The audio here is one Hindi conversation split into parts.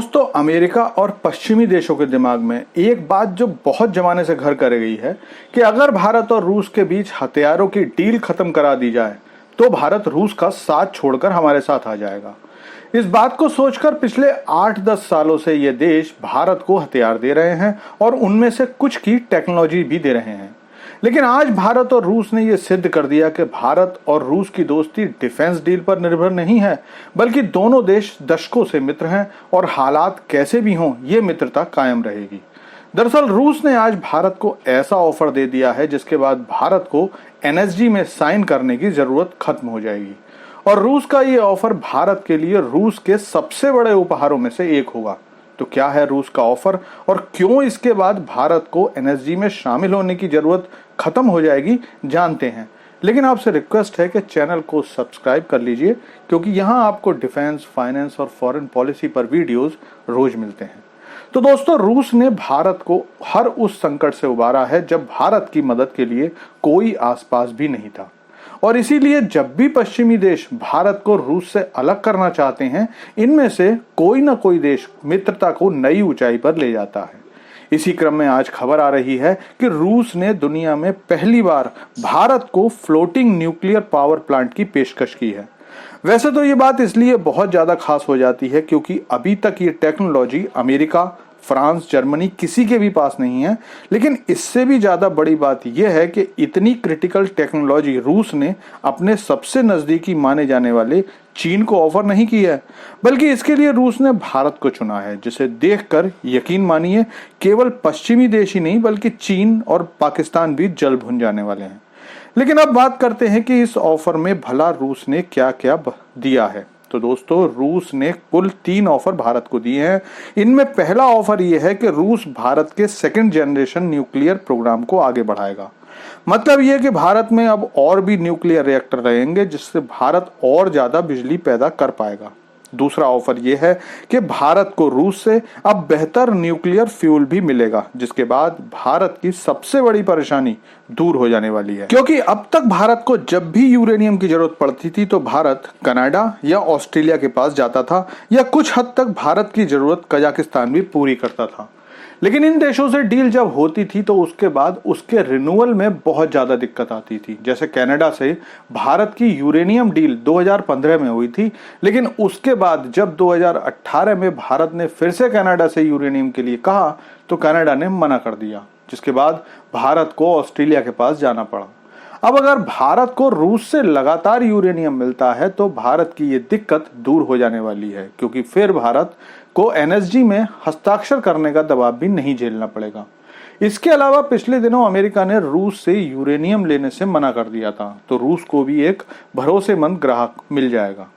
दोस्तों, अमेरिका और पश्चिमी देशों के दिमाग में एक बात जो बहुत जमाने से घर कर गई है कि अगर भारत और रूस के बीच हथियारों की डील खत्म करा दी जाए तो भारत रूस का साथ छोड़कर हमारे साथ आ जाएगा। इस बात को सोचकर पिछले 8-10 सालों से ये देश भारत को हथियार दे रहे हैं और उनमें से कुछ की टेक्नोलॉजी भी दे रहे हैं। लेकिन आज भारत और रूस ने यह सिद्ध कर दिया कि भारत और रूस की दोस्ती डिफेंस डील पर निर्भर नहीं है, बल्कि दोनों देश दशकों से मित्र हैं और हालात कैसे भी हों ये मित्रता कायम रहेगी। दरअसल रूस ने आज भारत को ऐसा ऑफर दे दिया है जिसके बाद भारत को एनएसजी में साइन करने की जरूरत खत्म हो जाएगी और रूस का ये ऑफर भारत के लिए रूस के सबसे बड़े उपहारों में से एक होगा। तो क्या है रूस का ऑफर और क्यों इसके बाद भारत को एनएसजी में शामिल होने की जरूरत खत्म हो जाएगी, जानते हैं। लेकिन आपसे रिक्वेस्ट है कि चैनल को सब्सक्राइब कर लीजिए, क्योंकि यहां आपको डिफेंस, फाइनेंस और फॉरेन पॉलिसी पर वीडियोस रोज मिलते हैं। तो दोस्तों, रूस ने भारत को हर उस संकट से उबारा है जब भारत की मदद के लिए कोई आसपास भी नहीं था, और इसीलिए जब भी पश्चिमी देश भारत को रूस से अलग करना चाहते हैं, इनमें से कोई ना कोई देश मित्रता को नई ऊंचाई पर ले जाता है। इसी क्रम में आज खबर आ रही है कि रूस ने दुनिया में पहली बार भारत को फ्लोटिंग न्यूक्लियर पावर प्लांट की पेशकश की है। वैसे तो ये बात इसलिए बहुत ज्यादा खास हो जाती है क्योंकि अभी तक ये टेक्नोलॉजी अमेरिका, फ्रांस, जर्मनी किसी के भी पास नहीं है। लेकिन इससे भी ज्यादा बड़ी बात यह है कि इतनी क्रिटिकल टेक्नोलॉजी रूस ने अपने सबसे नजदीकी माने जाने वाले चीन को ऑफर नहीं की है, बल्कि इसके लिए रूस ने भारत को चुना है, जिसे देखकर यकीन मानिए केवल पश्चिमी देश ही नहीं बल्कि चीन और पाकिस्तान भी जल भुन जाने वाले हैं। लेकिन अब बात करते हैं कि इस ऑफर में भला रूस ने क्या क्या दिया है। तो दोस्तों, रूस ने कुल 3 ऑफर भारत को दिए हैं। इनमें पहला ऑफर यह है कि रूस भारत के सेकंड जनरेशन न्यूक्लियर प्रोग्राम को आगे बढ़ाएगा। मतलब यह कि भारत में अब और भी न्यूक्लियर रिएक्टर रहेंगे जिससे भारत और ज्यादा बिजली पैदा कर पाएगा। दूसरा ऑफर यह है कि भारत को रूस से अब बेहतर न्यूक्लियर फ्यूल भी मिलेगा, जिसके बाद भारत की सबसे बड़ी परेशानी दूर हो जाने वाली है। क्योंकि अब तक भारत को जब भी यूरेनियम की जरूरत पड़ती थी तो भारत कनाडा या ऑस्ट्रेलिया के पास जाता था, या कुछ हद तक भारत की जरूरत कजाकिस्तान भी पूरी करता था। लेकिन इन देशों से डील जब होती थी तो उसके बाद उसके रिन्यूअल में बहुत ज्यादा दिक्कत आती थी। जैसे कनाडा से भारत की यूरेनियम डील 2015 में हुई थी, लेकिन उसके बाद जब 2018 में भारत ने फिर से कनाडा से यूरेनियम के लिए कहा तो कनाडा ने मना कर दिया, जिसके बाद भारत को ऑस्ट्रेलिया के पास जाना पड़ा। अब अगर भारत को रूस से लगातार यूरेनियम मिलता है तो भारत की ये दिक्कत दूर हो जाने वाली है, क्योंकि फिर भारत को एनएसजी में हस्ताक्षर करने का दबाव भी नहीं झेलना पड़ेगा। इसके अलावा पिछले दिनों अमेरिका ने रूस से यूरेनियम लेने से मना कर दिया था, तो रूस को भी एक भरोसेमंद ग्राहक मिल जाएगा।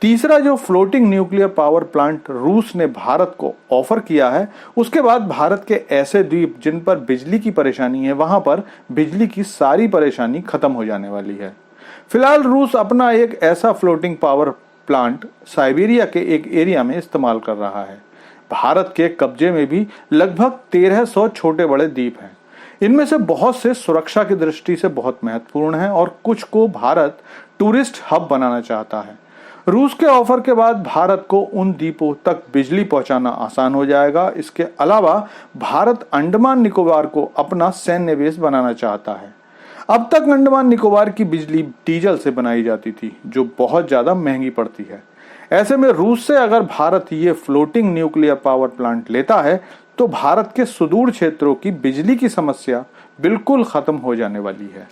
तीसरा जो फ्लोटिंग न्यूक्लियर पावर प्लांट रूस ने भारत को ऑफर किया है, उसके बाद भारत के ऐसे द्वीप जिन पर बिजली की परेशानी है, वहां पर बिजली की सारी परेशानी खत्म हो जाने वाली है। फिलहाल रूस अपना एक ऐसा फ्लोटिंग पावर प्लांट साइबेरिया के एक एरिया में इस्तेमाल कर रहा है। भारत के कब्जे में भी लगभग 1300 छोटे बड़े द्वीप हैं। इनमें से बहुत से सुरक्षा की दृष्टि से बहुत महत्वपूर्ण हैं और कुछ को भारत टूरिस्ट हब बनाना चाहता है। रूस के ऑफर के बाद भारत को उन द्वीपों तक बिजली पहुंचाना आसान हो जाएगा। इसके अलावा भारत अंडमान निकोबार को अपना सैन्य बेस बनाना चाहता है। अब तक अंडमान निकोबार की बिजली डीजल से बनाई जाती थी, जो बहुत ज्यादा महंगी पड़ती है। ऐसे में रूस से अगर भारत ये फ्लोटिंग न्यूक्लियर पावर प्लांट लेता है तो भारत के सुदूर क्षेत्रों की बिजली की समस्या बिल्कुल खत्म हो जाने वाली है।